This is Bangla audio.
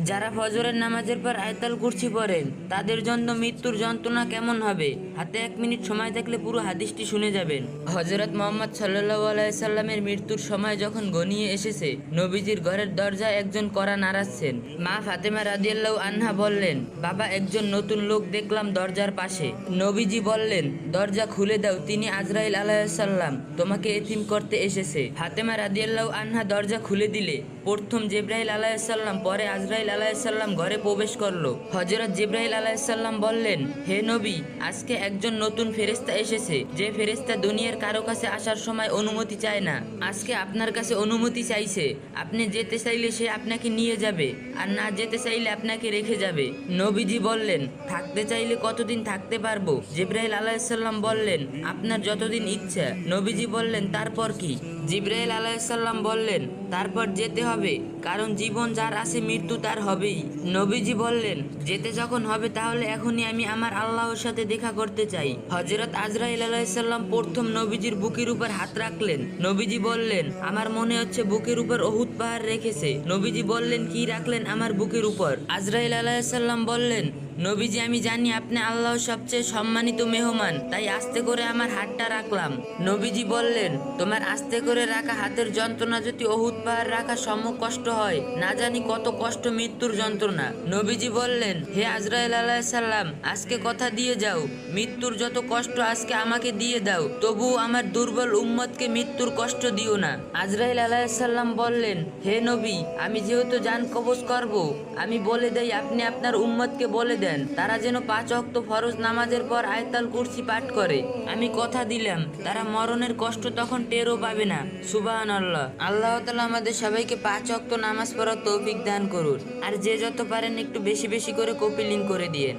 যারা ফজরের নামাজের পর আয়াতুল কুরসি পড়েন তাদের জন্য মৃত্যুর যন্ত্রণা কেমন হবে? হাতে 1 মিনিট সময় থাকলে পুরো হাদিসটি শুনে যাবেন। হযরত মুহাম্মদ সাল্লাল্লাহু আলাইহি সাল্লামের মৃত্যুর সময় যখন ঘনিয়ে এসেছে, নবীজির ঘরের দরজায় একজন কড়া নাড়াচ্ছেন। মা ফাতেমা রাদিয়াল্লাহু আনহা বললেন, বাবা, একজন নতুন লোক দেখলাম দরজার পাশে। নবীজি বললেন, দরজা খুলে দাও, তিনি আজরাইল আলাইহিস সালাম তোমাকে এতিম করতে এসেছে। ফাতেমা রাদিয়াল্লাহু আনহা দরজা খুলে দিলে প্রথম জিবরাইল আলাইহিস সালাম, পরে আজরাইল আলাইহিস সালাম ঘরে প্রবেশ করলো। হযরত জিবরাইল আলাইহিস সালাম বললেন, হে নবী, আজকে একজন নতুন ফেরেশতা এসেছে, যে ফেরেশতা দুনিয়ার কারো কাছে আসার সময় অনুমতি চায় না। আজকে আপনার কাছে অনুমতি চাইছে। আপনি যেতে চাইলে সে আপনাকে নিয়ে যাবে, আর না যেতে চাইলে আপনাকে রেখে যাবে। নবীজি বললেন, থাকতে চাইলে কতদিন থাকতে পারবো? জিবরাইল আলাইহিস সালাম বললেন, আপনার যতদিন ইচ্ছা। নবীজি বললেন, তারপর কি? জিবরাইল আলাইহিস সালাম বললেন, তারপর যেতে হবে, কারণ জীবন যার আছে মৃত্যু তার হবেই। নবীজি বললেন, যেতে যখন হবে তাহলে এখনই আমি আমার আল্লাহর সাথে দেখা করতে চাই। হযরত আজরাইল আলাইহিস সালাম প্রথম নবীজির বুকের উপর হাত রাখলেন। নবীজি বললেন, আমার মনে হচ্ছে বুকের উপর উহুদ পাহাড় রেখেছে। নবীজি বললেন, কি রাখলেন আমার বুকের উপর? আজরাইল আলাইহিস সালাম বললেন, নবীজি, আমি জানি আপনি আল্লাহর সবচেয়ে সম্মানিত মেহমান, তাই আস্তে করে আমার হাতটা রাখলাম। নবীজি বললেন, তোমার আস্তে করে রাখা হাতের যন্ত্রণা যদি উহুদ পাহাড় রাখা সম কষ্ট হয়, না জানি কত কষ্ট মৃত্যুর যন্ত্রণা। নবীজি বললেন, হে আজরাইল আলাইহিস সালাম, আজকে কথা দিয়ে যাও, মৃত্যুর যত কষ্ট আজকে আমাকে দিয়ে দাও, তবুও আমার দুর্বল উম্মতকে মৃত্যুর কষ্ট দিও না। আজরাইল আলাইহিস সালাম বললেন, হে নবী, আমি যেহেতু জান কবজ করব, আমি বলে দেই আপনি আপনার উম্মতকে বলে দেন তারা যেন 5 ওয়াক্ত ফরজ নামাজের পর আয়াতুল কুরসি পাঠ করে। আমি কথা দিলাম তারা মরণের কষ্ট তখন টেরও পাবে না। সুবহানাল্লাহ। আল্লাহ তাআলা আমাদের সবাইকে 5 ওয়াক্ত নামাজ পড়ার তৌফিক দান করুন। আর যে যত পারেন একটু বেশি বেশি করে কপি লিঙ্ক করে দিয়েন।